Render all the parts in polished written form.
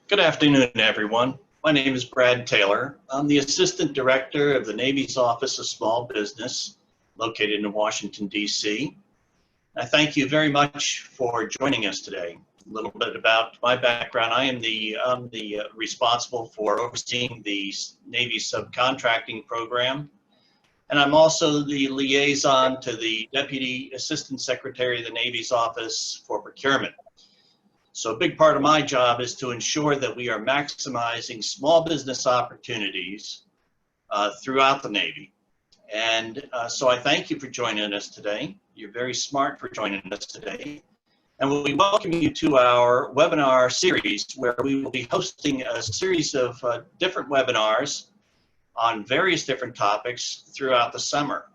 Good afternoon, everyone. My name is Brad Taylor. I'm the Assistant Director of the Navy's Office of Small Business, located in Washington, D.C. I thank you very much for joining us today. A little bit about my background. I am the responsible for overseeing the Navy subcontracting program, and I'm also the liaison to the Deputy Assistant Secretary of the Navy's Office for Procurement. So a big part of my job is to ensure that we are maximizing small business opportunities throughout the Navy. And so I thank you for joining us today. You're very smart for joining us today. And we welcome you to our webinar series, where we will be hosting a series of different webinars on various different topics throughout the summer.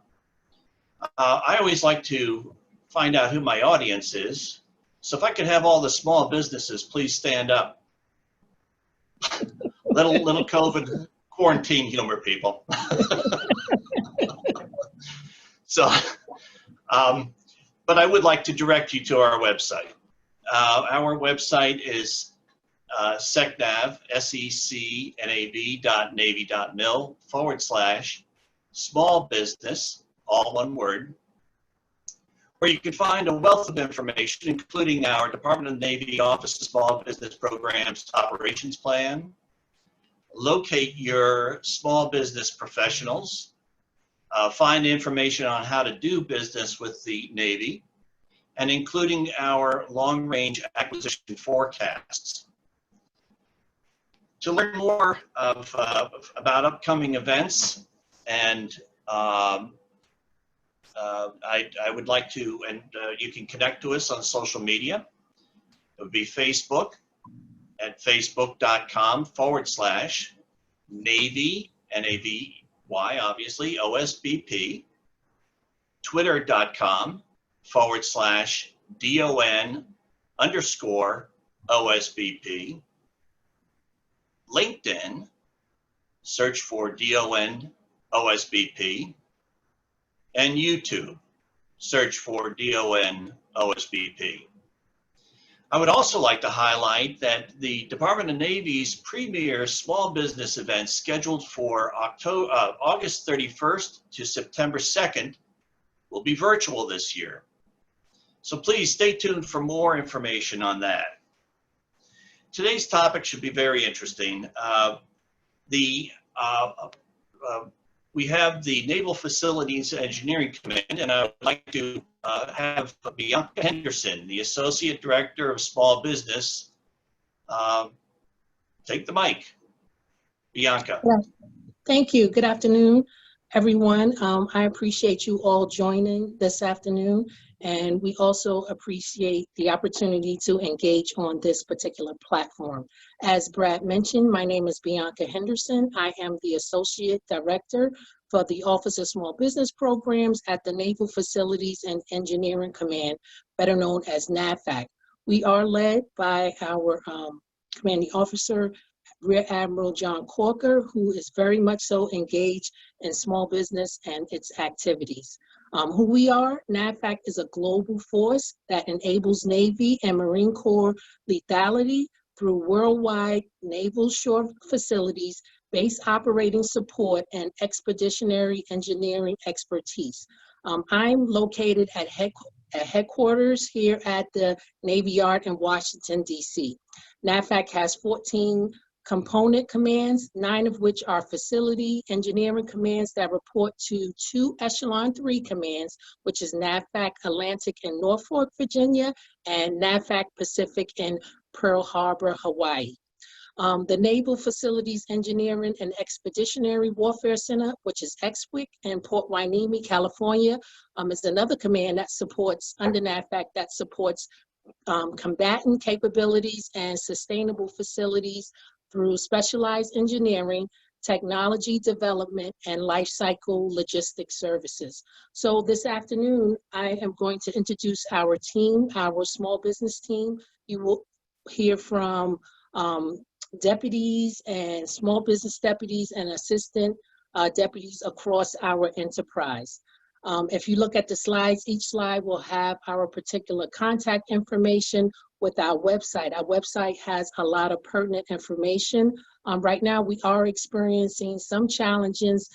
I always like to find out who my audience is. So if I could have all the small businesses, please stand up. little COVID quarantine humor, people. So, but I would like to direct you to our website. Our website is secnav, secnav.navy.mil/small business, all one word, where you can find a wealth of information, including our Department of the Navy Office of Small Business Programs Operations Plan, locate your small business professionals, find information on how to do business with the Navy, and including our long-range acquisition forecasts. To learn more about upcoming events, and I would like to, and you can connect to us on social media. It would be Facebook at facebook.com/Navy, N-A-V-Y, obviously, OSBP, twitter.com/DON_OSBP, LinkedIn, search for DON OSBP, and YouTube, search for DON OSBP. I would also like to highlight that the Department of Navy's premier small business event scheduled for August 31st to September 2nd will be virtual this year. So please stay tuned for more information on that. Today's topic should be very interesting. We have the Naval Facilities Engineering Command, and I would like to have Bianca Henderson, the Associate Director of Small Business, take the mic. Bianca. Yeah. Thank you. Good afternoon, everyone. I appreciate you all joining this afternoon, and we also appreciate the opportunity to engage on this particular platform. As Brad mentioned, my name is Bianca Henderson. I am the Associate Director for the Office of Small Business Programs at the Naval Facilities and Engineering Command, better known as NAVFAC. We are led by our commanding officer, Rear Admiral John Corker, who is very much so engaged in small business and its activities. Who we are, NAVFAC is a global force that enables Navy and Marine Corps lethality through worldwide naval shore facilities, base operating support, and expeditionary engineering expertise. I'm located at headquarters here at the Navy Yard in Washington, D.C. NAVFAC has 14 component commands, 9 of which are facility engineering commands that report to 2 Echelon 3 commands, which is NAVFAC Atlantic in Norfolk, Virginia, and NAVFAC Pacific in Pearl Harbor, Hawaii. The Naval Facilities Engineering and Expeditionary Warfare Center, which is EXWC in Port Hueneme, California, is another command that supports, under NAVFAC, that supports combatant capabilities and sustainable facilities through specialized engineering, technology development, and life cycle logistics services. So this afternoon, I am going to introduce our team, our small business team. You will hear from deputies and small business deputies and assistant deputies across our enterprise. If you look at the slides, each slide will have our particular contact information with our website. Our website has a lot of pertinent information. Right now, we are experiencing some challenges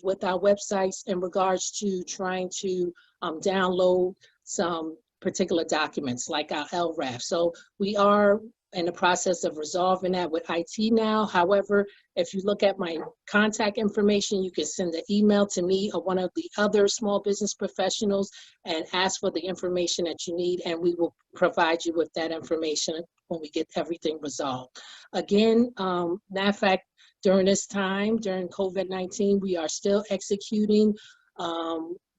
with our websites in regards to trying to download some particular documents like our LRAF. So we are in the process of resolving that with IT now. However, if you look at my contact information, you can send an email to me or one of the other small business professionals and ask for the information that you need, and we will provide you with that information when we get everything resolved. Again, NAVFAC, during this time, during COVID-19, we are still executing.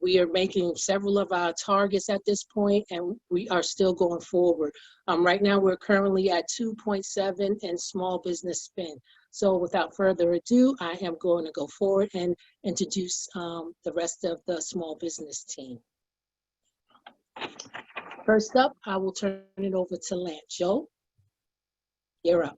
We are making several of our targets at this point, and we are still going forward. Right now, we're currently at 2.7 in small business spend. So without further ado, I am going to go forward and introduce the rest of the small business team. First up, I will turn it over to Lance. Joe, you're up.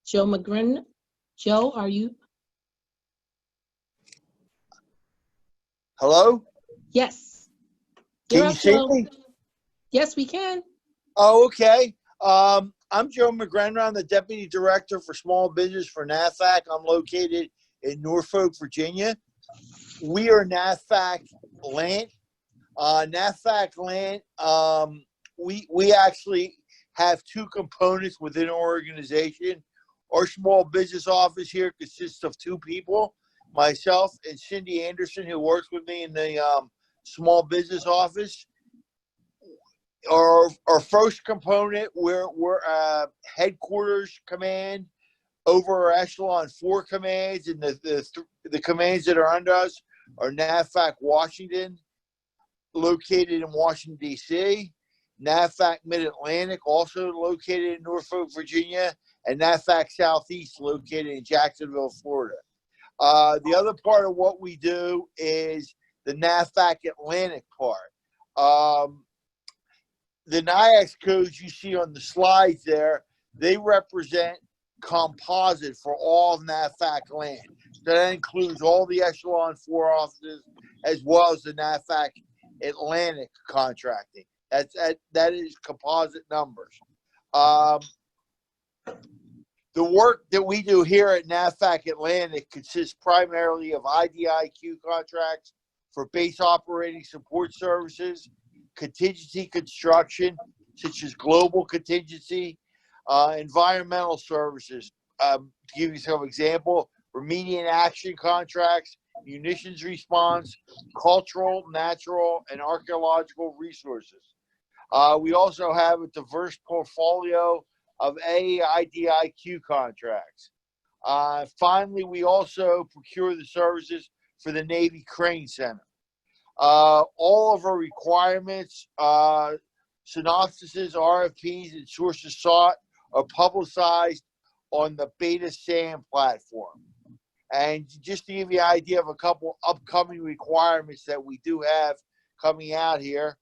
Joe McGrin. Joe, are you? Hello? Yes. Can You're you up, see Joe. me? Yes, we can. Oh, okay. I'm Joe McGrenner. I'm the Deputy Director for Small Business for NAVFAC. I'm located in Norfolk, Virginia. We are NAVFAC Land. NAVFAC Land, we actually have two components within our organization. Our small business office here consists of two people, myself and Cindy Anderson, who works with me in the small business office. Our first component, we're headquarters command over our echelon 4 commands, and the commands that are under us are NAVFAC Washington, located in Washington, D.C., NAVFAC MidAtlantic, also located in Norfolk, Virginia, and NAVFAC Southeast, located in Jacksonville, Florida. The other part of what we do is the NAVFAC Atlantic part. The NAIAX codes you see on the slides there, they represent composite for all NAVFAC land. So that includes all the echelon 4 offices as well as the NAVFAC Atlantic contracting. That is composite numbers. The work that we do here at NAVFAC Atlantic consists primarily of IDIQ contracts for base operating support services, contingency construction, such as global contingency, environmental services. To give you some example, remediate action contracts, munitions response, cultural, natural, and archaeological resources. We also have a diverse portfolio of AIDIQ contracts. Finally, we also procure the services for the Navy Crane Center. All of our requirements, synopsises, RFPs, and sources sought are publicized on the Beta SAM platform. And just to give you an idea of a couple upcoming requirements that we do have coming out here,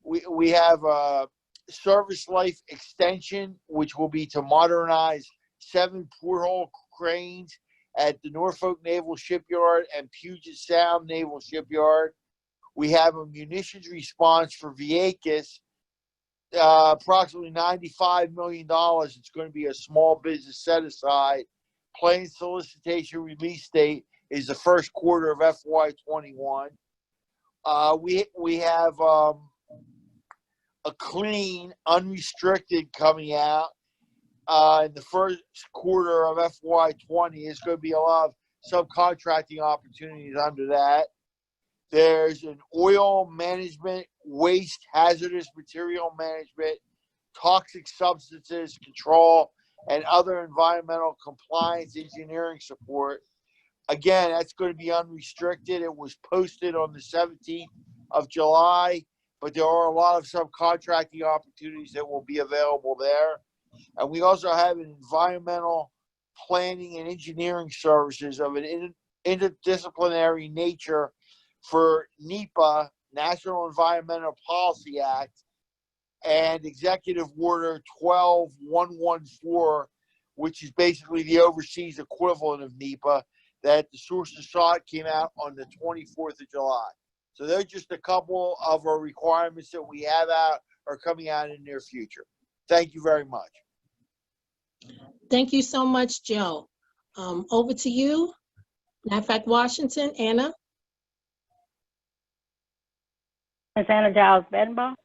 we have a service life extension, which will be to modernize 7 porthole cranes at the Norfolk Naval Shipyard and Puget Sound Naval Shipyard. We have a munitions response for Vieques, approximately $95 million. It's going to be a small business set aside. Planned solicitation release date is the first quarter of FY21. We have a clean, unrestricted coming out in the first quarter of FY20. There's going to be a lot of subcontracting opportunities under that. There's an oil management, waste, hazardous material management, toxic substances control, and other environmental compliance engineering support. Again, that's going to be unrestricted. It was posted on the 17th of July, but there are a lot of subcontracting opportunities that will be available there. And we also have an environmental planning and engineering services of an interdisciplinary nature for NEPA, National Environmental Policy Act, and Executive Order 12114, which is basically the overseas equivalent of NEPA, that the sources saw it came out on the 24th of July. So they're just a couple of our requirements that we have out or coming out in the near future. Thank you very much. Thank you so much, Joe. Over to you, NAVFAC Washington, Anna. It's Anna Giles Bedenbaugh.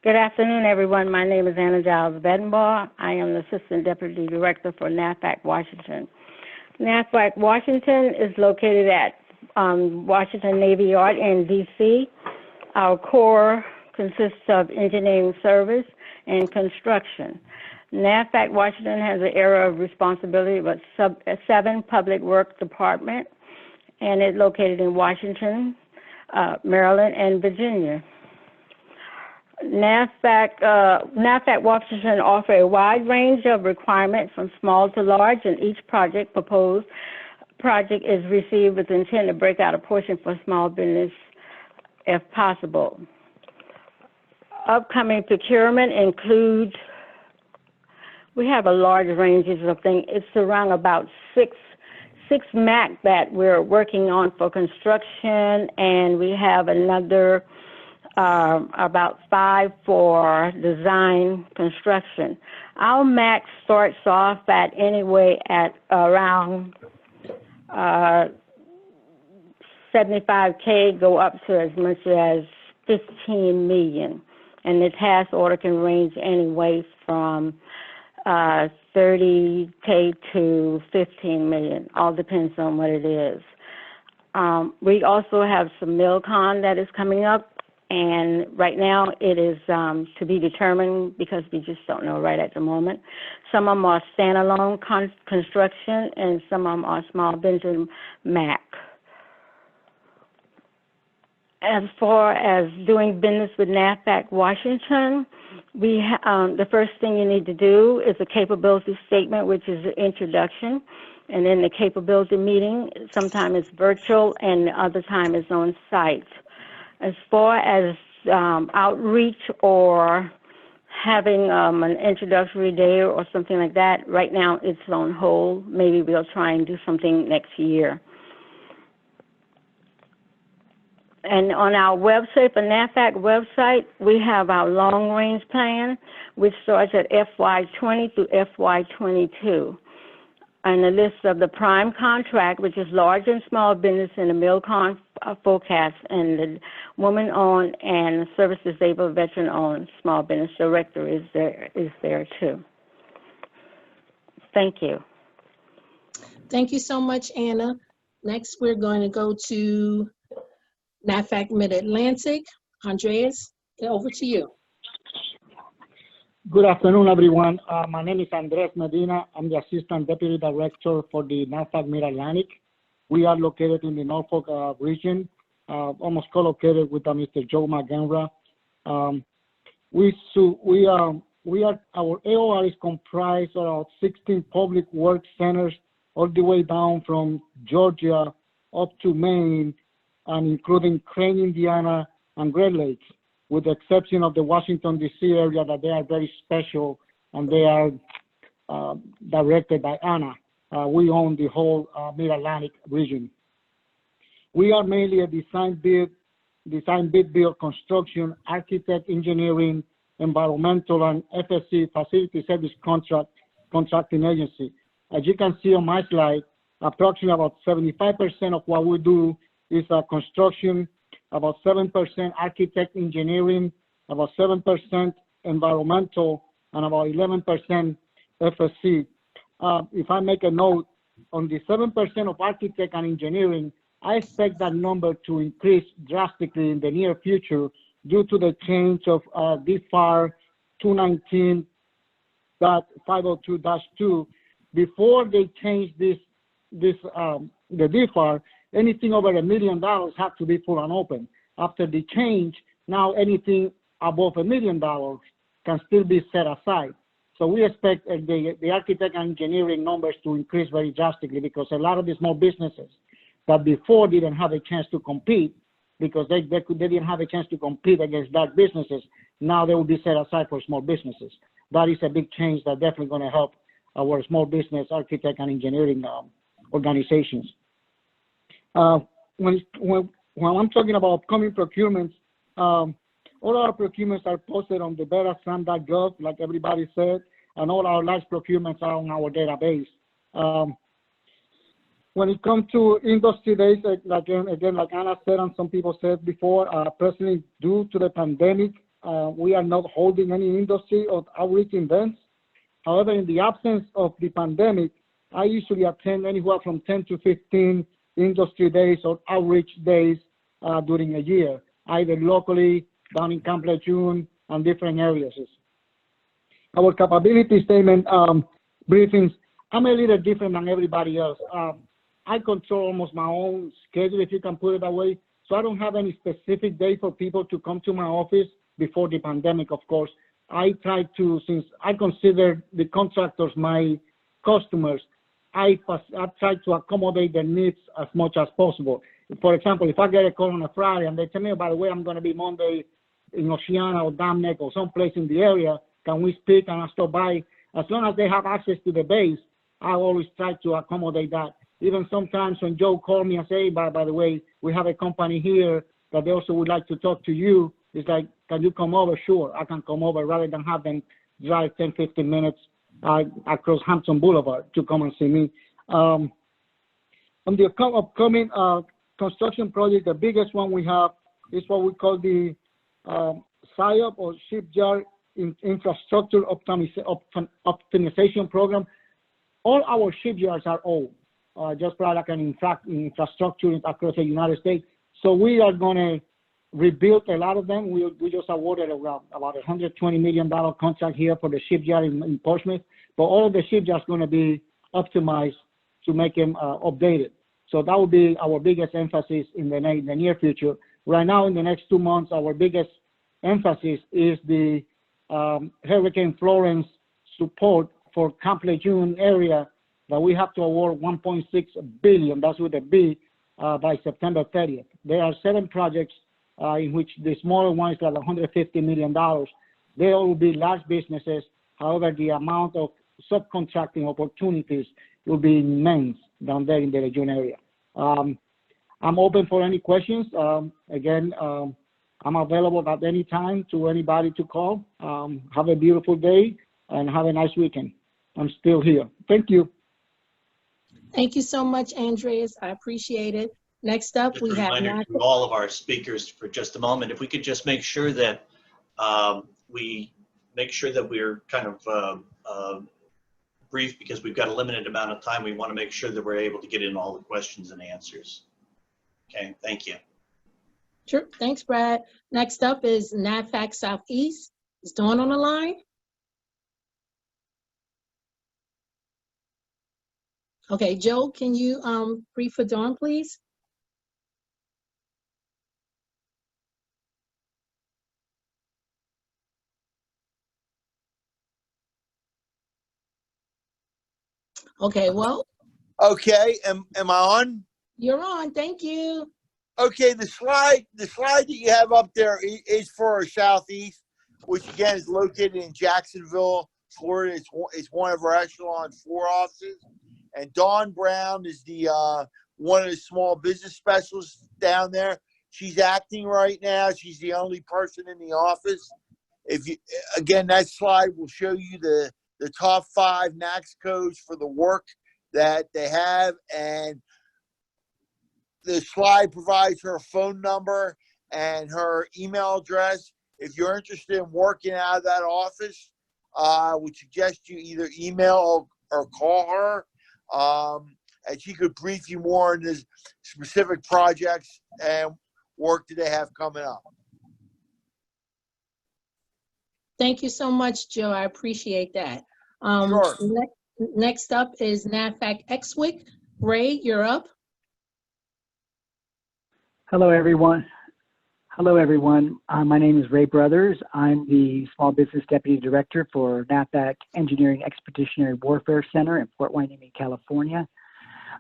Good afternoon, everyone. My name is Anna Giles Bedenbaugh. I am the Assistant Deputy Director for NAVFAC Washington. NAVFAC Washington is located at Washington Navy Yard in D.C. Our core consists of engineering service and construction. NAVFAC Washington has an area of responsibility of 7 public works department, and it's located in Washington, Maryland, and Virginia. NAVFAC Washington offers a wide range of requirements from small to large, and each proposed project is received with the intent to break out a portion for small business if possible. Upcoming procurement includes, we have a large range of things. It's around about six MAC that we're working on for construction, and we have another about 5 for design construction. Our MAC starts off at anyway at around 75K, go up to as much as 15 million. And the task order can range anyway from 30K to 15 million. All depends on what it is. We also have some MilCon that is coming up, and right now it is to be determined because we just don't know right at the moment. Some of them are standalone construction, and some of them are small business MAC. As far as doing business with NAVFAC Washington, the first thing you need to do is a capability statement, which is an introduction, and then the capability meeting. Sometimes it's virtual, and the other time it's on site. As far as outreach or having an introductory day or something like that, right now it's on hold. Maybe we'll try and do something next year. And on our website, the NAVFAC website, we have our long-range plan, which starts at FY20 through FY22. And the list of the prime contract, which is large and small business in the MilCon forecast, and the woman-owned and service-disabled veteran-owned small business director is there too. Thank you. Thank you so much, Anna. Next, we're going to go to NAVFAC MidAtlantic. Andreas, over to you. Good afternoon, everyone. My name is Andres Medina. I'm the Assistant Deputy Director for the NAVFAC MidAtlantic. We are located in the Norfolk region, almost co-located with Mr. Joe McGenra. Our AOR is comprised of 16 public work centers all the way down from Georgia up to Maine, and including Crane, Indiana, and Great Lakes, with the exception of the Washington, D.C. area, that they are very special and they are directed by Anna. We own the whole Mid-Atlantic region. We are mainly a design bid build construction, architect, engineering, environmental, and FSC, facility service contracting agency. As you can see on my slide, approximately about 75% of what we do is construction, about 7% architect engineering, about 7% environmental, and about 11% FSC. If I make a note, on the 7% of architect and engineering, I expect that number to increase drastically in the near future due to the change of DFAR 219.502-2. Before they changed the DFAR, anything over $1 million have to be full and open. After the change, now anything above $1 million can still be set aside. So we expect the architect and engineering numbers to increase very drastically, because a lot of the small businesses that before didn't have a chance to compete, because they didn't have a chance to compete against large businesses. Now they will be set aside for small businesses. That is a big change that's definitely going to help our small business architect and engineering organizations. When I'm talking about upcoming procurements, all our procurements are posted on the betasam.gov, like everybody said, and all our large procurements are on our database. When it comes to industry days, like Anna said and some people said before, personally, due to the pandemic, we are not holding any industry or outreach events. However, in the absence of the pandemic, I usually attend anywhere from 10 to 15 industry days or outreach days during a year, either locally, down in Camp Lejeune, and different areas. Our capability statement briefings, I'm a little different than everybody else. I control almost my own schedule, if you can put it that way. So I don't have any specific day for people to come to my office before the pandemic, of course. I try to, since I consider the contractors my customers, I try to accommodate their needs as much as possible. For example, if I get a call on a Friday and they tell me, by the way, I'm going to be Monday in Oceana or Dam Neck or someplace in the area, can we speak and I stop by? As long as they have access to the base, I always try to accommodate that. Even sometimes when Joe called me and say, by the way, we have a company here that they also would like to talk to you, it's like, can you come over? Sure, I can come over rather than have them drive 10, 15 minutes across Hampton Boulevard to come and see me. On the upcoming construction project, the biggest one we have is what we call the SIOP or Shipyard Infrastructure Optimization Program. All our shipyards are old, just like an infrastructure across the United States. So we are going to rebuild a lot of them. We just awarded about $120 million contract here for the shipyard in Portsmouth, but all of the shipyards are going to be optimized to make them updated. So that will be our biggest emphasis in the near future. Right now, in the next 2 months, our biggest emphasis is the Hurricane Florence support for Camp Lejeune area that we have to award $1.6 billion, that's with a B, by September 30th. There are 7 projects in which the smaller one is like $150 million. They all will be large businesses. However, the amount of subcontracting opportunities will be immense down there in the Lejeune area. I'm open for any questions. Again, I'm available at any time to anybody to call. Have a beautiful day and have a nice weekend. I'm still here. Thank you. Thank you so much, Andres. I appreciate it. Next up, we have to all of our speakers for just a moment. If we could just make sure that we're kind of brief, because we've got a limited amount of time. We want to make sure that we're able to get in all the questions and answers. Okay, thank you. Sure, thanks, Brad. Next up is NAVFAC Southeast. Is Dawn on the line? Okay, Joe, can you brief for Dawn, please? Okay, well. Okay, am I on? You're on, thank you. Okay, the slide that you have up there is for our Southeast, which again is located in Jacksonville, Florida. It's one of our Echelon 4 offices. And Dawn Brown is the one of the small business specialists down there. She's acting right now. She's the only person in the office. Again, that slide will show you the top 5 NAICS codes for the work that they have, and the slide provides her phone number and her email address. If you're interested in working out of that office, I would suggest you either email or call her, and she could brief you more on the specific projects and work that they have coming up. Thank you so much, Joe. I appreciate that. Sure. Next up is NAVFAC EXWC. Ray, you're up. Hello, everyone. My name is Ray Brothers. I'm the Small Business Deputy Director for NAVFAC Engineering Expeditionary Warfare Center in Fort Hueneme, California.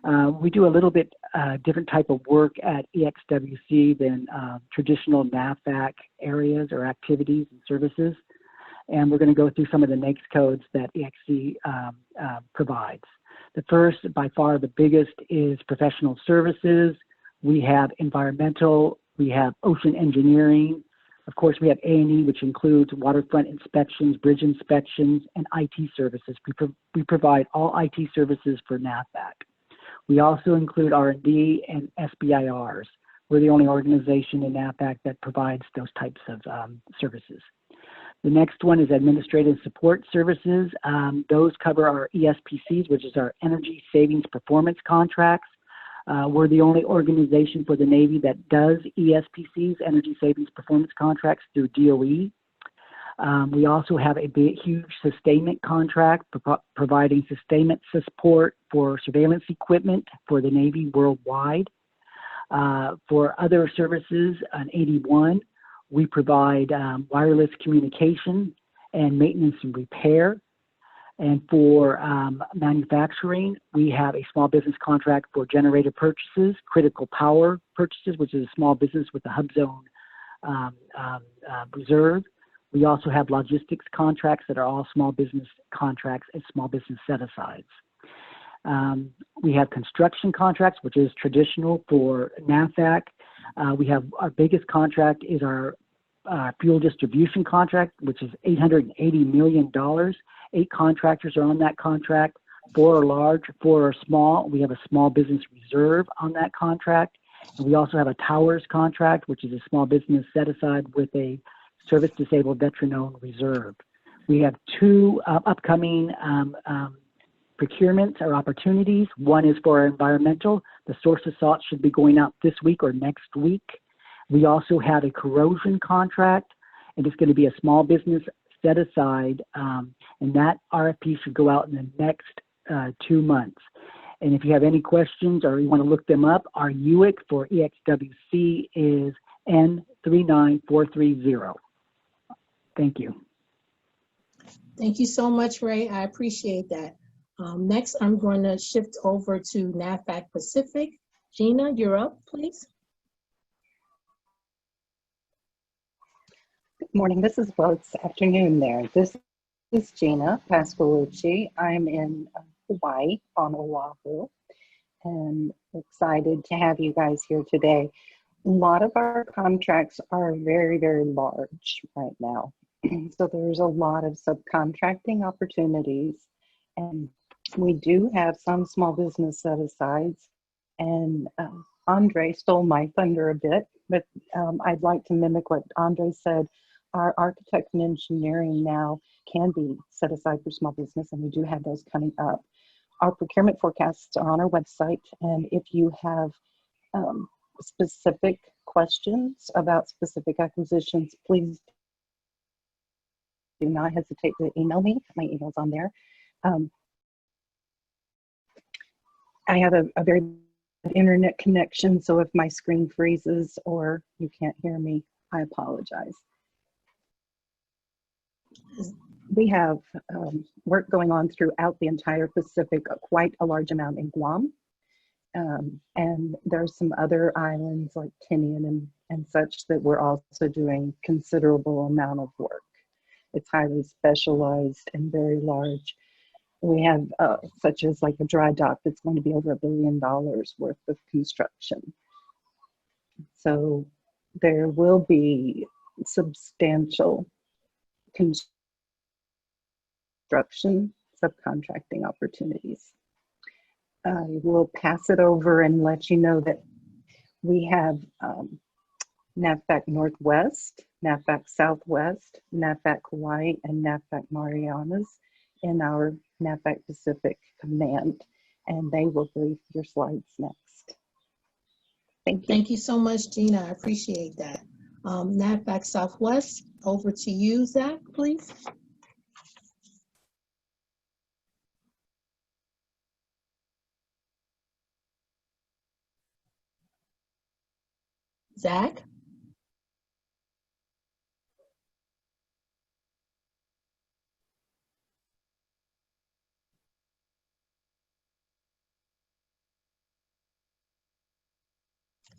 We do a little bit different type of work at EXWC than traditional NAVFAC areas or activities and services. And we're going to go through some of the NAICS codes that EXC provides. The first, by far the biggest, is professional services. We have environmental, we have ocean engineering. Of course, we have A&E, which includes waterfront inspections, bridge inspections, and IT services. We provide all IT services for NAVFAC. We also include R&D and SBIRs. We're the only organization in NAVFAC that provides those types of services. The next one is administrative support services. Those cover our ESPCs, which is our Energy Savings Performance Contracts. We're the only organization for the Navy that does ESPCs, Energy Savings Performance Contracts, through DOE. We also have a huge sustainment contract providing sustainment support for surveillance equipment for the Navy worldwide. For other services, on 81, we provide wireless communication and maintenance and repair. And for manufacturing, we have a small business contract for generator purchases, critical power purchases, which is a small business with a hub zone reserve. We also have logistics contracts that are all small business contracts and small business set-asides. We have construction contracts, which is traditional for NAVFAC. We have our biggest contract is our fuel distribution contract, which is $880 million. 8 contractors are on that contract. 4 are large, 4 are small. We have a small business reserve on that contract. And we also have a towers contract, which is a small business set aside with a service disabled veteran-owned reserve. We have 2 upcoming procurements or opportunities. One is for our environmental. The source of salt should be going out this week or next week. We also have a corrosion contract, and it's going to be a small business set aside, and that RFP should go out in the next 2 months. And if you have any questions or you want to look them up, our UIC for EXWC is N39430. Thank you. Thank you so much, Ray. I appreciate that. Next, I'm going to shift over to NAVFAC Pacific. Gina, you're up, please. Good morning. This is, well, it's afternoon there. This is Gina Pascalucci. I'm in Hawaii on Oahu, and excited to have you guys here today. A lot of our contracts are very, very large right now. So there's a lot of subcontracting opportunities, and we do have some small business set-asides. And Andre stole my thunder a bit, but I'd like to mimic what Andre said. Our architect and engineering now can be set aside for small business, and we do have those coming up. Our procurement forecasts are on our website, and if you have specific questions about specific acquisitions, please do not hesitate to email me. My email's on there. I have a very good internet connection, so if my screen freezes or you can't hear me, I apologize. We have work going on throughout the entire Pacific, quite a large amount in Guam. And there's some other islands like Tinian and such that we're also doing considerable amount of work. It's highly specialized and very large. We have such as like a dry dock that's going to be over $1 billion worth of construction. So there will be substantial construction subcontracting opportunities. I will pass it over and let you know that we have NAVFAC Northwest, NAVFAC Southwest, NAVFAC Hawaii, and NAVFAC Marianas in our NAVFAC Pacific command, and they will brief your slides next. Thank you. Thank you so much, Gina. I appreciate that. NAVFAC Southwest, over to you, Zach, please. Zach?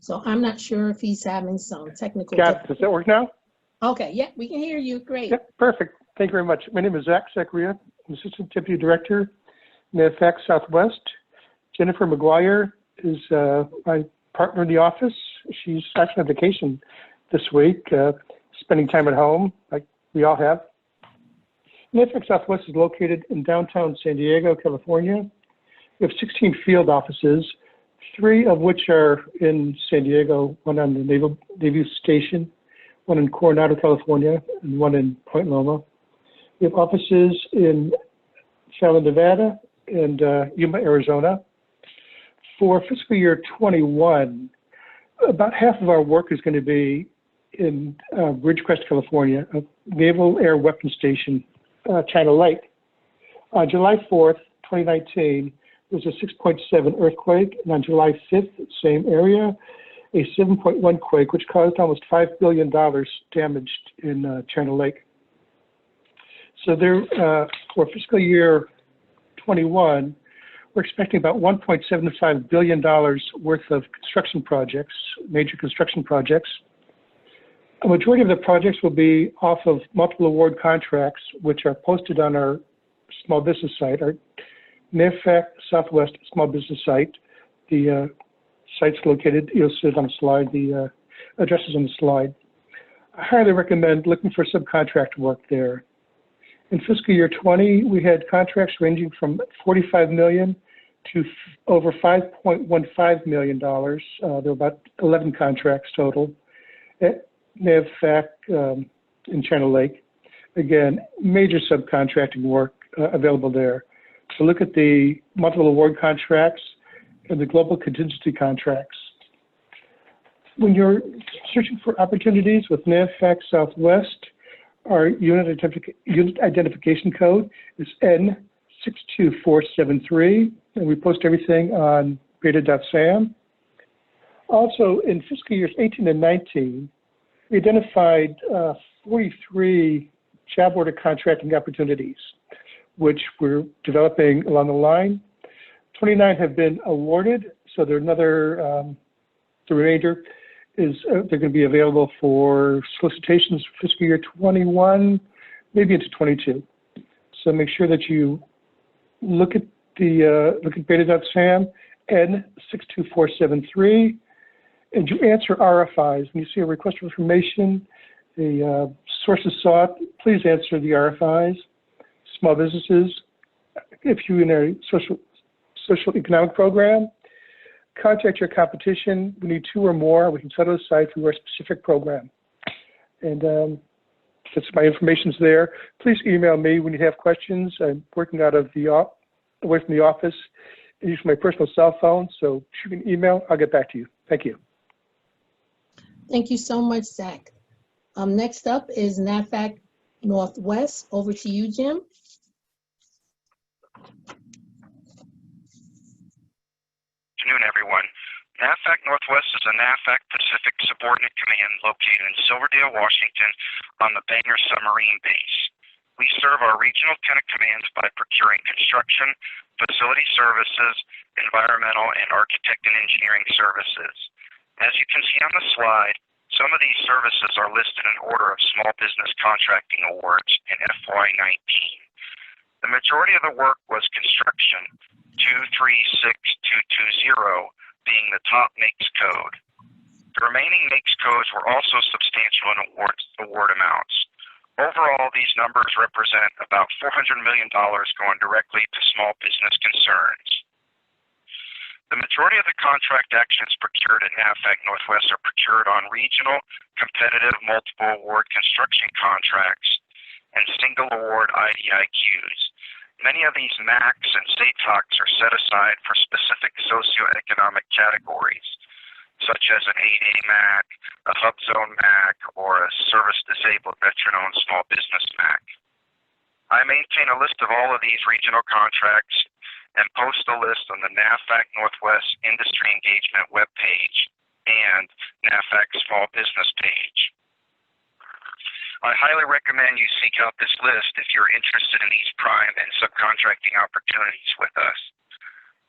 So I'm not sure if he's having some technical Got it. Does that work now? Okay, yeah, we can hear you. Great. Yep, perfect. Thank you very much. My name is Zach Zachariah. I'm Assistant Deputy Director, NAVFAC Southwest. Jennifer McGuire is my partner in the office. She's actually on vacation this week, spending time at home, like we all have. NAVFAC Southwest is located in downtown San Diego, California. We have 16 field offices, 3 of which are in San Diego, one on the Naval Station, one in Coronado, California, and one in Point Loma. We have offices in Fallon, Nevada, and Yuma, Arizona. For fiscal year 21, about half of our work is going to be in Ridgecrest, California, a Naval Air Weapons Station, China Lake. On July 4th, 2019, there was a 6.7 earthquake, and on July 5th, same area, a 7.1 quake, which caused almost $5 billion damaged in China Lake. So there, for fiscal year 21, we're expecting about $1.75 billion worth of construction projects, major construction projects. A majority of the projects will be off of multiple award contracts, which are posted on our small business site, our NAVFAC Southwest small business site. The site's located, you'll see it on the slide, the address is on the slide. I highly recommend looking for subcontract work there. In fiscal year 20, we had contracts ranging from $45 million to over $5.15 million. There were about 11 contracts total at NAVFAC in China Lake. Again, major subcontracting work available there. So look at the multiple award contracts and the global contingency contracts. When you're searching for opportunities with NAVFAC Southwest, our unit identification code is N62473, and we post everything on beta.sam. Also, in fiscal years 18 and 19, we identified 43 job order contracting opportunities, which we're developing along the line. 29 have been awarded, so there are another, the remainder is they're going to be available for solicitations for fiscal year 21, maybe into 22. So make sure that you look at the look at beta.sam N62473, and you answer RFIs. When you see a request for information, the sources sought, please answer the RFIs. Small businesses, if you're in a social economic program, contact your competition. We need 2 or more. We can set it aside for your specific program. And that's my information's there. Please email me when you have questions. I'm working out of the away from the office. I use my personal cell phone, so shoot me an email. I'll get back to you. Thank you. Thank you so much, Zach. Next up is NAVFAC Northwest. Over to you, Jim. Good afternoon, everyone. NAVFAC Northwest is a NAVFAC Pacific subordinate command located in Silverdale, Washington, on the Banger Submarine Base. We serve our regional tenant commands by procuring construction, facility services, environmental, and architect and engineering services. As you can see on the slide, some of these services are listed in order of small business contracting awards in FY19. The majority of the work was construction, 236220 being the top NAICS code. The remaining NAICS codes were also substantial in award amounts. Overall, these numbers represent about $400 million going directly to small business concerns. The majority of the contract actions procured at NAVFAC Northwest are procured on regional, competitive, multiple award construction contracts and single award IDIQs. Many of these MACs and state talks are set aside for specific socioeconomic categories, such as an 8A MAC, a Hub Zone MAC, or a service-disabled veteran-owned small business MAC. I maintain a list of all of these regional contracts and post a list on the NAVFAC Northwest Industry Engagement webpage and NAVFAC Small Business page. I highly recommend you seek out this list if you're interested in these prime and subcontracting opportunities with us.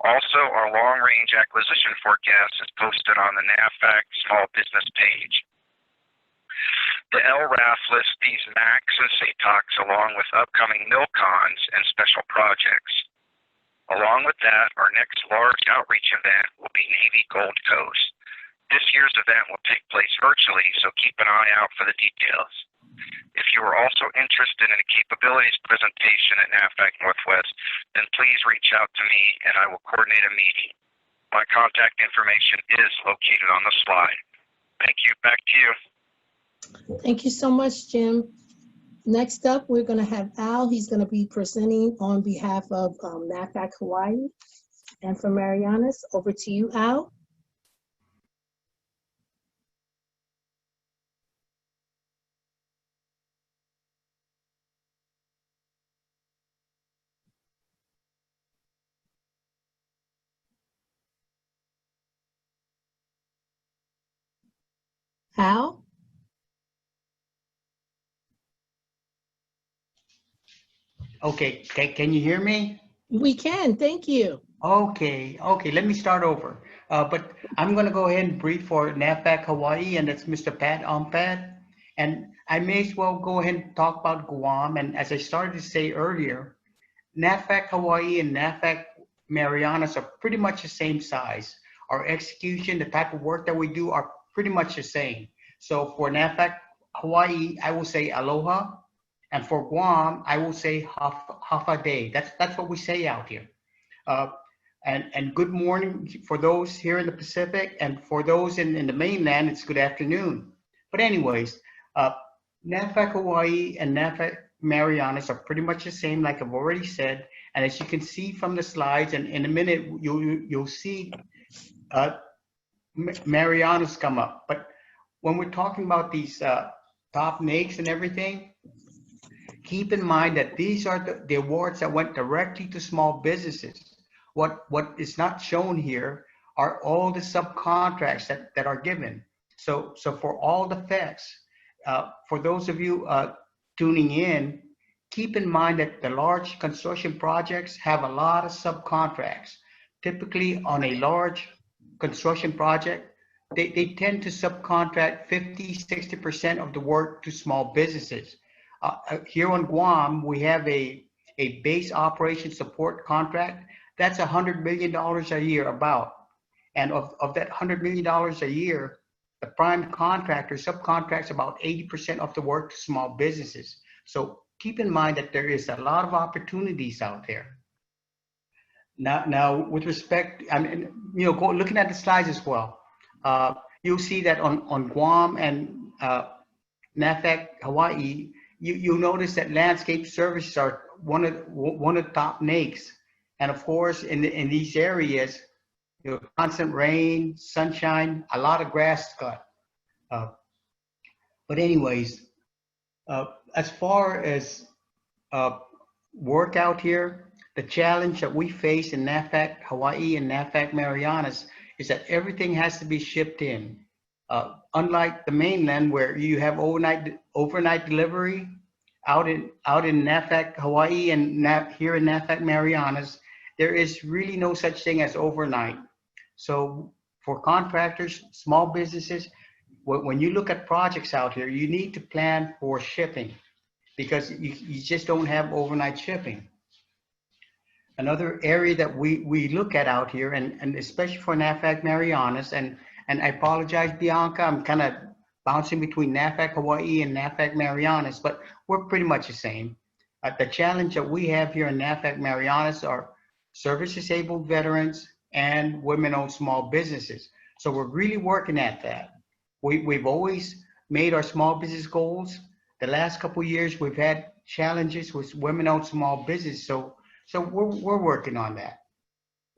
Also, our long-range acquisition forecast is posted on the NAVFAC Small Business page. The LRAF lists these MACs and SATOCs along with upcoming MILCONs and special projects. Along with that, our next large outreach event will be Navy Gold Coast. This year's event will take place virtually, so keep an eye out for the details. If you are also interested in a capabilities presentation at NAVFAC Northwest, then please reach out to me and I will coordinate a meeting. My contact information is located on the slide. Thank you. Back to you. Thank you so much, Jim. Next up, we're going to have Al. He's going to be presenting on behalf of NAVFAC Hawaii. And for Marianas, over to you, Al. Al? Okay, can you hear me? We can, thank you. Okay, let me start over. But I'm gonna go ahead and brief for NAVFAC Hawaii, and that's Mr. Pat Umpad. And I may as well go ahead and talk about Guam. And as I started to say earlier, NAVFAC Hawaii and NAVFAC Marianas are pretty much the same size. Our execution, the type of work that we do are pretty much the same. So for NAVFAC Hawaii, I will say aloha. And for Guam, I will say hafa day. That's what we say out here. And good morning for those here in the Pacific, and for those in the mainland, it's good afternoon. But anyways, NAVFAC Hawaii and NAVFAC Marianas are pretty much the same, like I've already said. And as you can see from the slides, and in a minute you'll see Marianas come up. But when we're talking about these top NAICS and everything, keep in mind that these are the awards that went directly to small businesses. What is not shown here are all the subcontracts that are given. So for all the FACs, for those of you tuning in, keep in mind that the large construction projects have a lot of subcontracts. Typically on a large construction project, they tend to subcontract 50–60% of the work to small businesses. Here on Guam, we have a base operation support contract. That's $100 million a year about. And of that $100 million a year, the prime contractor subcontracts about 80% of the work to small businesses. So keep in mind that there is a lot of opportunities out there. Now with respect, I mean, looking at the slides as well, you'll see that on Guam and NAVFAC Hawaii, you'll notice that landscape services are one of the top NAICS. And of course, in these areas, constant rain, sunshine, a lot of grass cut. But anyways, as far as work out here, the challenge that we face in NAVFAC Hawaii and NAVFAC Marianas is that everything has to be shipped in. Unlike the mainland where you have overnight delivery, out in NAVFAC Hawaii and here in NAVFAC Marianas, there is really no such thing as overnight. So for contractors, small businesses, when you look at projects out here, you need to plan for shipping because you just don't have overnight shipping. Another area that we look at out here, and especially for NAVFAC Marianas, and I apologize, Bianca, I'm kind of bouncing between NAVFAC Hawaii and NAVFAC Marianas, but we're pretty much the same. The challenge that we have here in NAVFAC Marianas are service-disabled veterans and women-owned small businesses. So we're really working at that. We've always made our small business goals. The last couple of years, we've had challenges with women-owned small business. So we're working on that.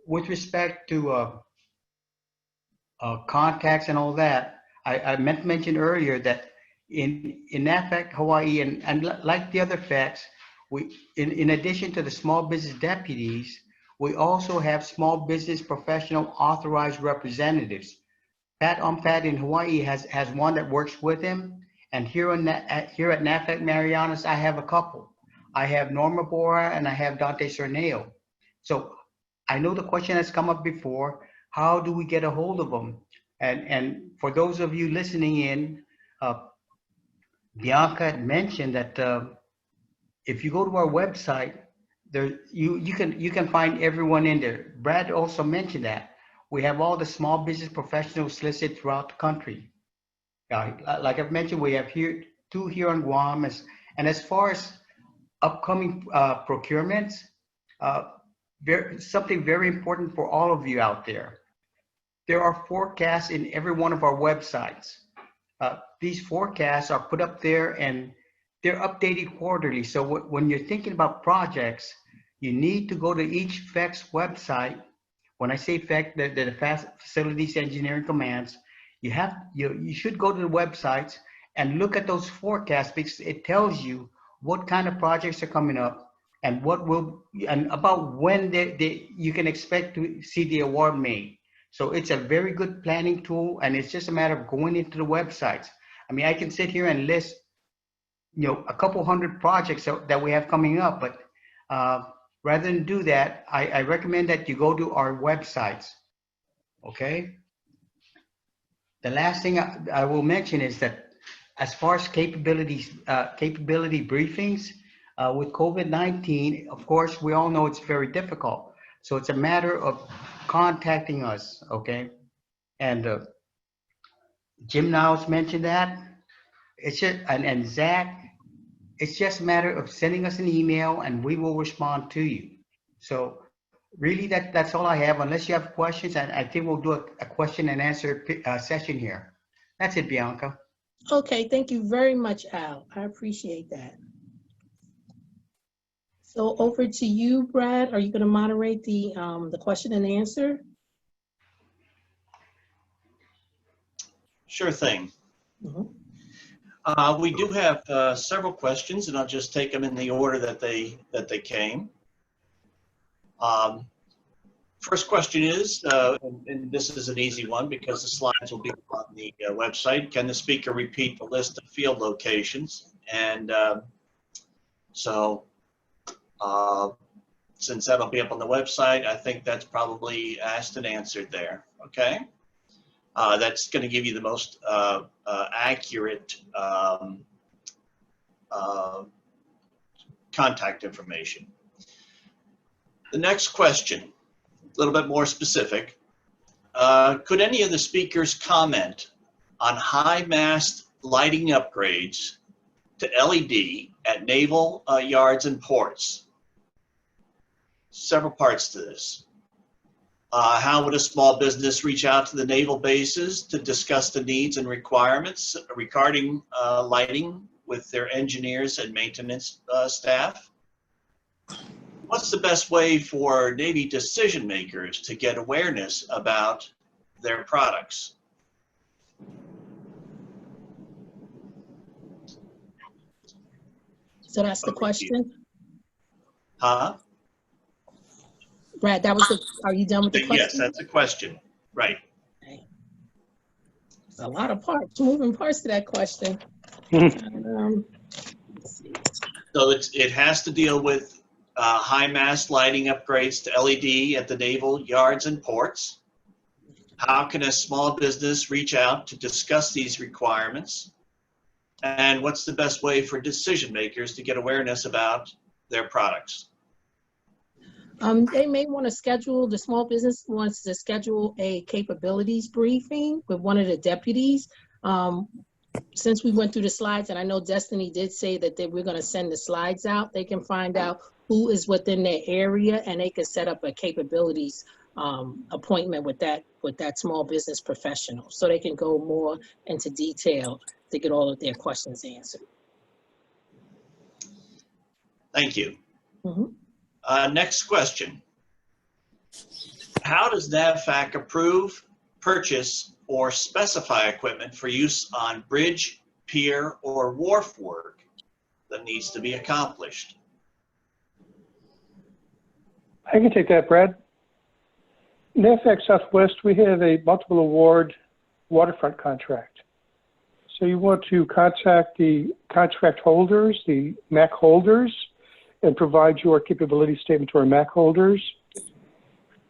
With respect to contacts and all that, I meant to mention earlier that in NAVFAC Hawaii and like the other FACs, in addition to the small business deputies, we also have small business professional authorized representatives. Pat Umpad in Hawaii has one that works with him, and here at NAVFAC Marianas, I have a couple. I have Norma Bora and I have Dante Cerneo. So I know the question has come up before, how do we get a hold of them? And for those of you listening in, Bianca had mentioned that if you go to our website, there you can find everyone in there. Brad also mentioned that we have all the small business professionals listed throughout the country. Like I've mentioned, we have two here on Guam, and as far as upcoming procurements, something very important for all of you out there. There are forecasts in every one of our websites. These forecasts are put up there and they're updated quarterly. So when you're thinking about projects, you need to go to each FAC's website. When I say FAC, the Facilities Engineering Commands, you should go to the websites and look at those forecasts, because it tells you what kind of projects are coming up and about when you can expect to see the award made. So it's a very good planning tool, and it's just a matter of going into the websites. I mean, I can sit here and list, a couple hundred projects that we have coming up, but rather than do that, I recommend that you go to our websites, okay? The last thing I will mention is that as far as capability briefings, with COVID-19, of course, we all know it's very difficult. So it's a matter of contacting us, okay? And Jim Niles mentioned that. It's just, and Zach, it's just a matter of sending us an email and we will respond to you. So really that's all I have, unless you have questions. And I think we'll do a question and answer session here. That's it, Bianca. Okay, thank you very much, Al. I appreciate that. So over to you, Brad. Are you going to moderate the question and answer? Sure thing. Mm-hmm. We do have several questions, and I'll just take them in the order that they came. First question is, and this is an easy one because the slides will be on the website. Can the speaker repeat the list of field locations? And since that'll be up on the website, I think that's probably asked and answered there. Okay. That's going to give you the most accurate contact information. The next question, a little bit more specific. Could any of the speakers comment on high mast lighting upgrades to LED at naval yards and ports? Several parts to this. How would a small business reach out to the naval bases to discuss the needs and requirements regarding lighting with their engineers and maintenance staff? What's the best way for Navy decision makers to get awareness about their products? So that's the question? Huh? Brad, that was are you done with the question? Yes, that's a question, right. Okay. A lot of moving parts to that question. So it has to deal with high mast lighting upgrades to LED at the naval yards and ports. How can a small business reach out to discuss these requirements? And what's the best way for decision makers to get awareness about their products? They may want to schedule, the small business wants to schedule a capabilities briefing with one of the deputies. Since we went through the slides, and I know Destiny did say that we're going to send the slides out, they can find out who is within their area and they can set up a capabilities appointment with that small business professional, so they can go more into detail to get all of their questions answered. Thank you. Mm-hmm. Next question. How does NAVFAC approve, purchase, or specify equipment for use on bridge, pier, or wharf work that needs to be accomplished? I can take that, Brad. NAVFAC Southwest, we have a multiple award waterfront contract. So you want to contact the contract holders, the MAC holders, and provide your capability statement to our MAC holders.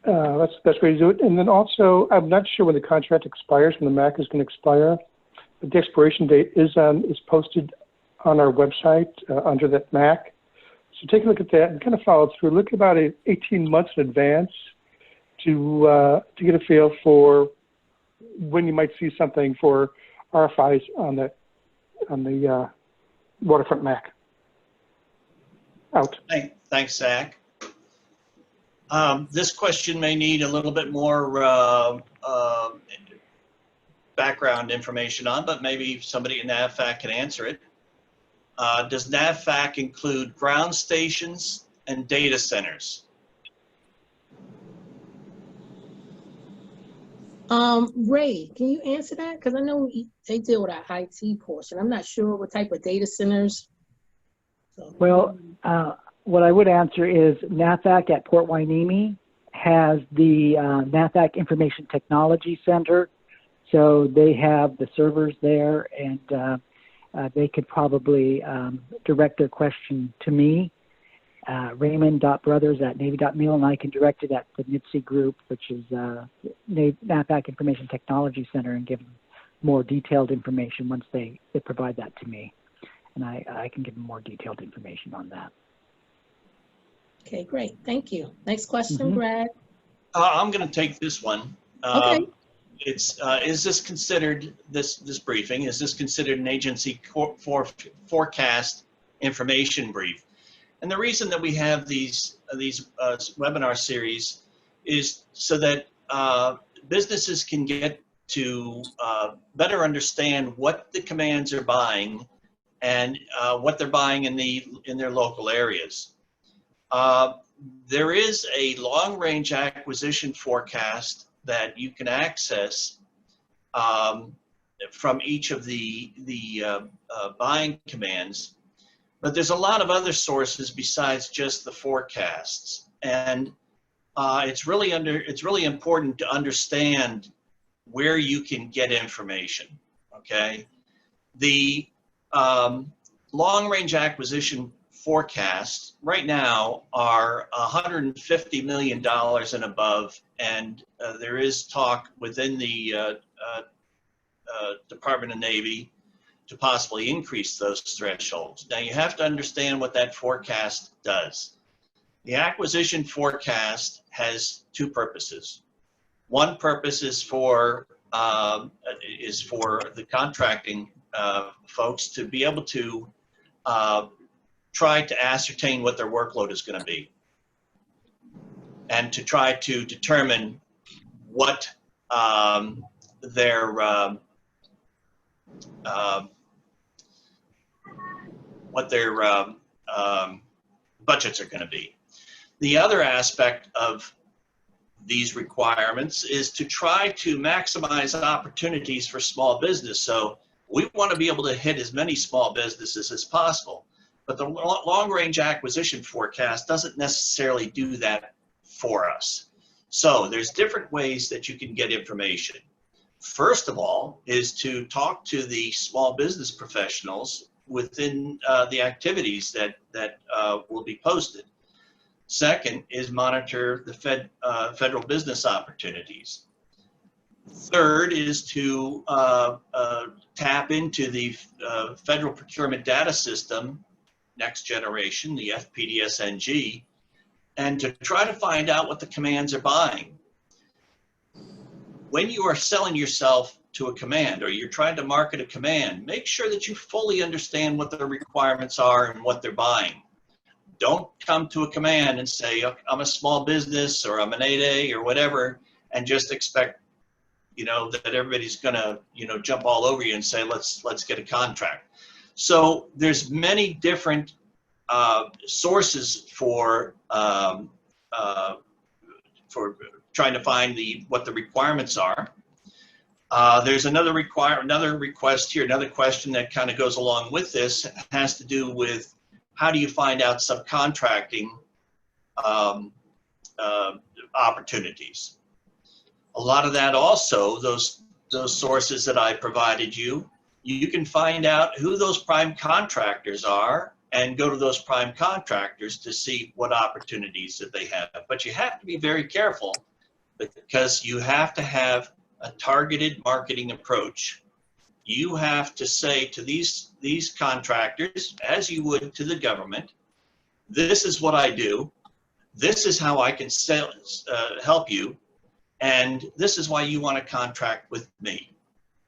That's the best way to do it. And then also, I'm not sure when the contract expires, when the MAC is going to expire, but the expiration date is posted on our website under that MAC. So take a look at that and kind of follow through. Look about 18 months in advance to get a feel for when you might see something for RFIs on the waterfront MAC. Out. Thanks, Zach. This question may need a little bit more background information on, but maybe somebody in NAVFAC can answer it. Does NAVFAC include ground stations and data centers? Ray, can you answer that? Because I know they deal with our IT portion. I'm not sure what type of data centers. So. Well, what I would answer is NAVFAC at Port Hueneme has the NAVFAC Information Technology Center. So they have the servers there, and they could probably direct their question to me, Raymond.brothers@navy.mil, and I can direct it at the NIPSI group, which is NAVFAC Information Technology Center, and give them more detailed information once they provide that to me. And I can give them more detailed information on that. Okay, great. Thank you. Next question, Brad. I'm going to take this one. Okay. It's is this considered this briefing? Is this considered an agency forecast information brief? And the reason that we have these webinar series is so that businesses can get to better understand what the commands are buying and what they're buying in their local areas. There is a long-range acquisition forecast that you can access from each of the buying commands, but there's a lot of other sources besides just the forecasts, and it's really important to understand where you can get information. Okay, the long-range acquisition forecasts right now are $150 million and above, and there is talk within the Department of Navy to possibly increase those thresholds. Now you have to understand what that forecast does. The acquisition forecast has two purposes. One purpose is for the contracting folks to be able to try to ascertain what their workload is going to be, and to try to determine what their budgets are going to be. The other aspect of these requirements is to try to maximize opportunities for small business. So we want to be able to hit as many small businesses as possible. But the long-range acquisition forecast doesn't necessarily do that for us. So there's different ways that you can get information. First of all is to talk to the small business professionals within the activities that will be posted. Second is monitor the federal business opportunities. Third is to tap into the Federal Procurement Data System, next generation, the FPDS-NG, and to try to find out what the commands are buying. When you are selling yourself to a command, or you're trying to market a command, make sure that you fully understand what the requirements are and what they're buying. Don't come to a command and say, I'm a small business, or I'm an 8A, or whatever, and just expect, that everybody's gonna, jump all over you and say, let's get a contract. So there's many different sources for trying to find what the requirements are. There's another request here, another question that kind of goes along with this, has to do with how do you find out subcontracting opportunities. A lot of that also, those sources that I provided you can find out who those prime contractors are and go to those prime contractors to see what opportunities that they have. But you have to be very careful because you have to have a targeted marketing approach. You have to say to these contractors, as you would to the government, this is what I do, this is how I can help you, and this is why you want to contract with me.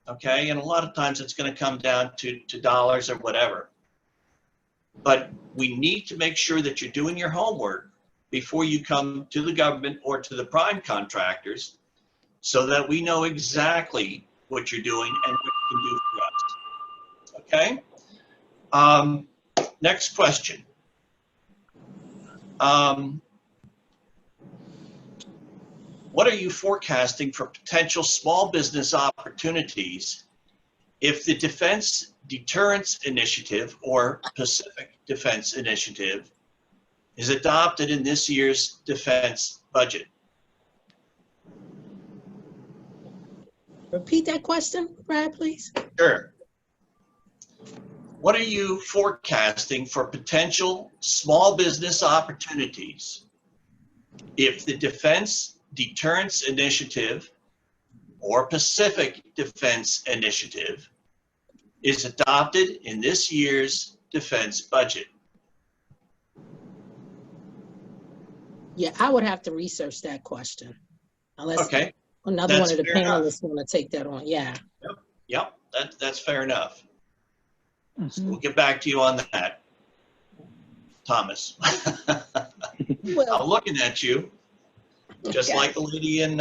Okay, and a lot of times it's going to come down to dollars or whatever. But we need to make sure that you're doing your homework before you come to the government or to the prime contractors, so that we know exactly what you're doing and what you can do for us. Okay? Next question. What are you forecasting for potential small business opportunities if the Defense Deterrence Initiative, or Pacific Defense Initiative, is adopted in this year's defense budget? Repeat that question, Brad, please. Sure. What are you forecasting for potential small business opportunities if the Defense Deterrence Initiative, or Pacific Defense Initiative, is adopted in this year's defense budget? Yeah, I would have to research that question. Unless Okay. another That's one of the fair enough. panelists want to take that on. Yeah. Yep, that's fair enough. So Mhm. we'll get back to you on that, Thomas. Well, I'm looking at you, just okay. like the lady in,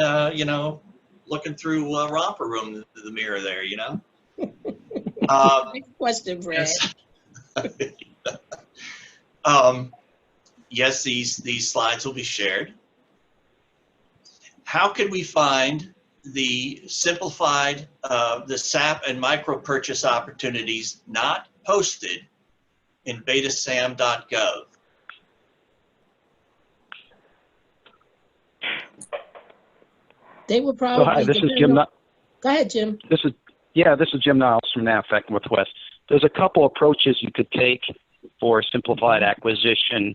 looking through romper room, the mirror there, Next question, Brad. Yes. Yes, these slides will be shared. How can we find the simplified, the SAP and micro purchase opportunities not posted in betasam.gov? They would probably. So hi, this is depend Jim. on- Go ahead, Jim. This is Jim Niles from NAVFAC Northwest. There's a couple approaches you could take for simplified acquisition.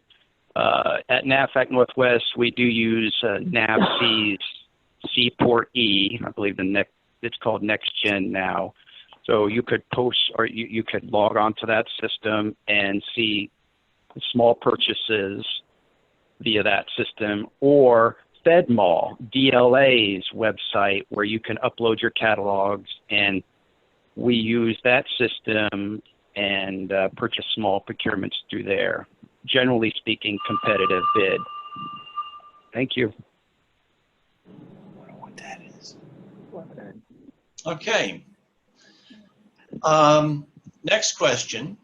At NAVFAC Northwest, we do use NAVC's Seaport E. I believe it's called NextGen now. So you could post, or you could log on to that system and see small purchases via that system, or FedMall, DLA's website, where you can upload your catalogs, and we use that system and purchase small procurements through there. Generally speaking, competitive bid. Thank you. I wonder what that is. Okay. Next question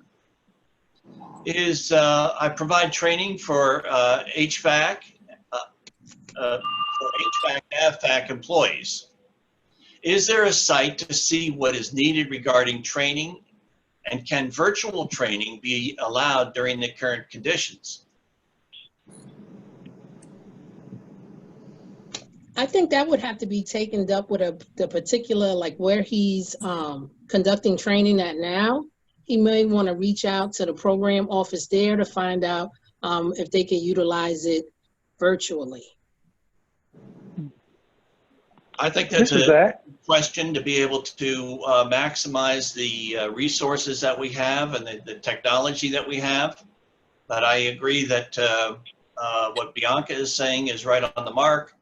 is, I provide training for HVAC, NAVFAC employees. Is there a site to see what is needed regarding training, and can virtual training be allowed during the current conditions? I think that would have to be taken up with the particular, like where he's conducting training at now. He may want to reach out to the program office there to find out if they can utilize it virtually. I think that's This is a Zach. question to be able to maximize the resources that we have and the technology that we have. But I agree that what Bianca is saying is right on the mark.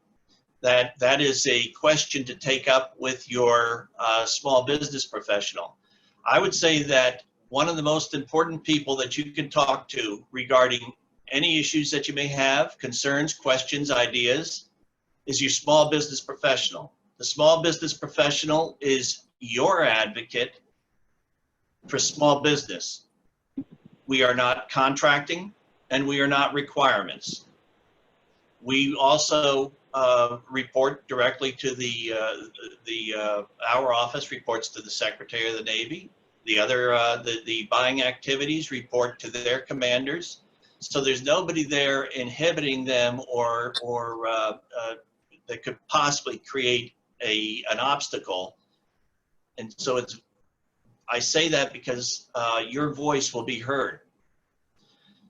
That is a question to take up with your small business professional. I would say that one of the most important people that you can talk to regarding any issues that you may have, concerns, questions, ideas, is your small business professional. The small business professional is your advocate for small business. We are not contracting, and we are not requirements. We also report directly to our office reports to the Secretary of the Navy. The other, the buying activities report to their commanders. So there's nobody there inhibiting them or that could possibly create an obstacle. And so I say that because your voice will be heard.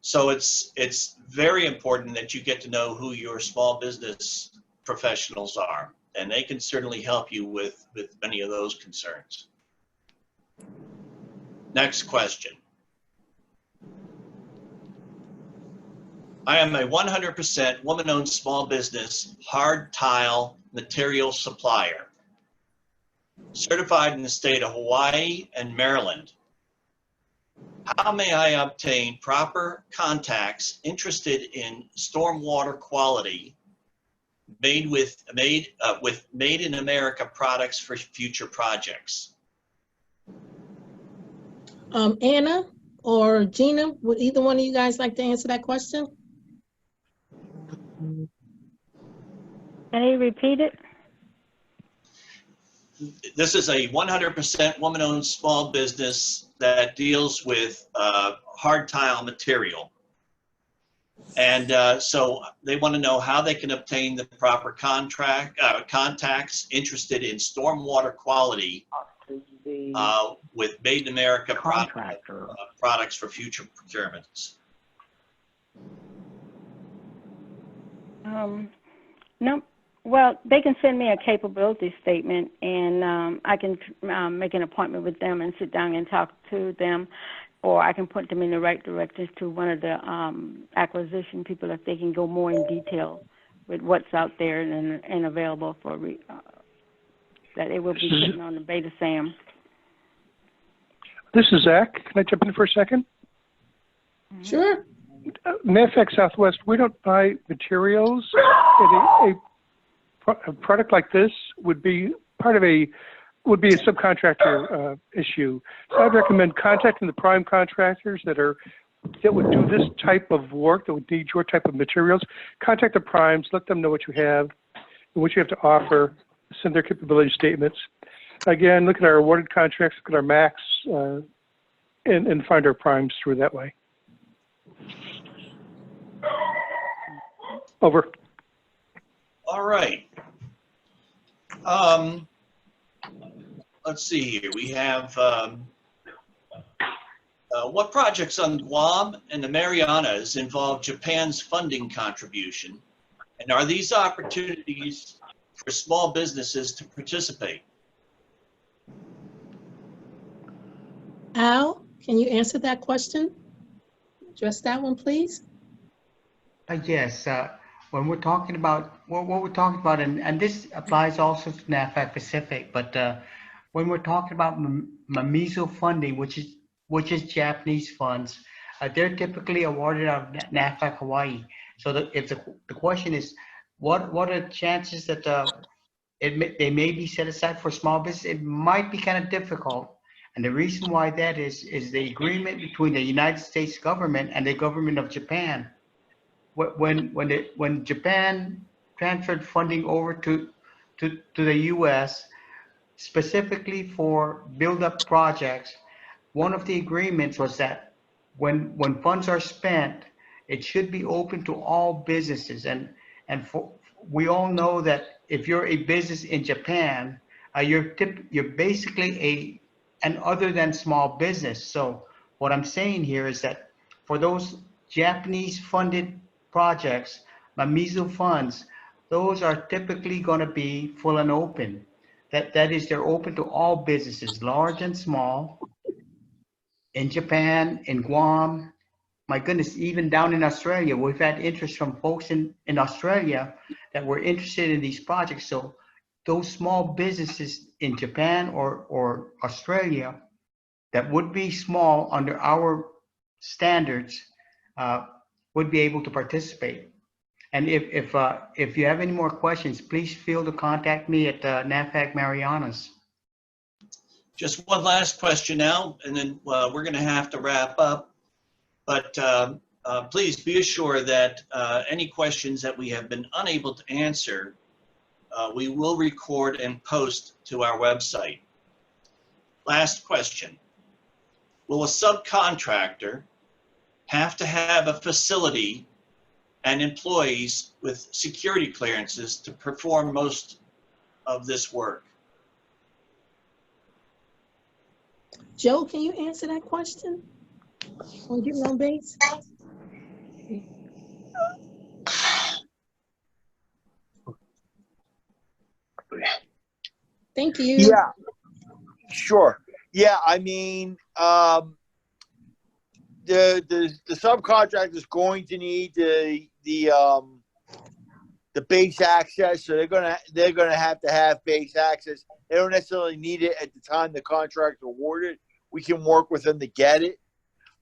So it's very important that you get to know who your small business professionals are, and they can certainly help you with many of those concerns. Next question. I am a 100% woman-owned small business hard tile material supplier, certified in the state of Hawaii and Maryland. How may I obtain proper contacts interested in stormwater quality made in America products for future projects? Anna or Gina, would either one of you guys like to answer that question? Can you repeat it? This is a 100% woman-owned small business that deals with hard tile material. And so they want to know how they can obtain the proper contacts interested in stormwater quality with Made in America products for future procurements. No. Well, they can send me a capability statement, and I can make an appointment with them and sit down and talk to them, or I can point them in the right direction to one of the acquisition people if they can go more in detail with what's out there and available for that it will be putting on the beta SAM. This is Zach. Can I jump in for a second? Sure. NAVFAC Southwest, we don't buy materials. A product like this would be part of a subcontractor issue. So I'd recommend contacting the prime contractors that would do this type of work, that would need your type of materials. Contact the primes, let them know what you have and what you have to offer, send their capability statements. Again, look at our awarded contracts, look at our max, and find our primes through that way. Over. All right. Let's see here. We have what projects on Guam and the Marianas involve Japan's funding contribution? And are these opportunities for small businesses to participate? Al, can you answer that question? Address that one, please. Yes. When we're talking about what we're talking about, and this applies also to NAVFAC Pacific, but when we're talking about MISO funding, which is Japanese funds, they're typically awarded out of NAVFAC Hawaii. So if the question is, what are the chances that they may be set aside for small business? It might be kind of difficult, and the reason why that is the agreement between the United States government and the government of Japan. When Japan transferred funding over to the U.S. specifically for build-up projects, one of the agreements was that when funds are spent, it should be open to all businesses. And we all know that if you're a business in Japan, you're basically an other than small business. So what I'm saying here is that for those Japanese funded projects, MISO funds, those are typically going to be full and open. That is, they're open to all businesses, large and small, in Japan, in Guam, my goodness, even down in Australia. We've had interest from folks in Australia that were interested in these projects. So those small businesses in Japan or Australia that would be small under our standards would be able to participate. And if you have any more questions, please feel to contact me at NAVFAC Marianas. Just one last question now, and then we're going to have to wrap up. But please be assured that any questions that we have been unable to answer, we will record and post to our website. Last question. Will a subcontractor have to have a facility and employees with security clearances to perform most of this work? Joe, can you answer that question on getting on base? Thank you. Yeah, sure. Yeah, I mean, the subcontractor is going to need the base access, so they're gonna have to have base access. They don't necessarily need it at the time the contract's awarded. We can work with them to get it.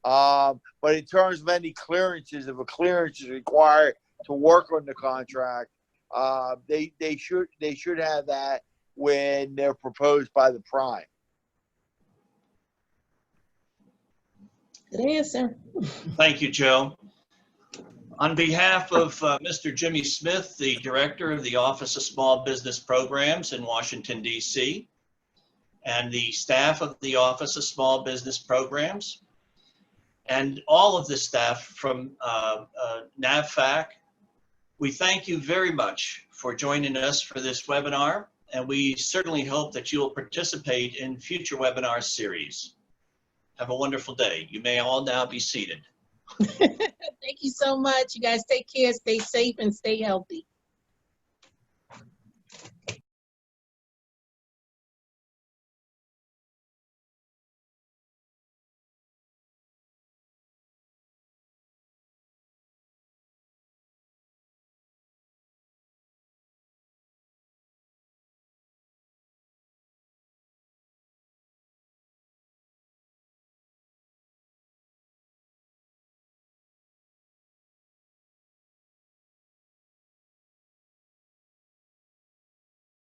But in terms of any clearances, if a clearance is required to work on the contract, they should have that when they're proposed by the prime. Good answer. Thank you, Joe. On behalf of Mr. Jimmy Smith, the Director of the Office of Small Business Programs in Washington, D.C., and the staff of the Office of Small Business Programs, and all of the staff from NAVFAC, we thank you very much for joining us for this webinar, and we certainly hope that you will participate in future webinar series. Have a wonderful day. You may all now be seated. Thank you so much. You guys take care, stay safe, and stay healthy.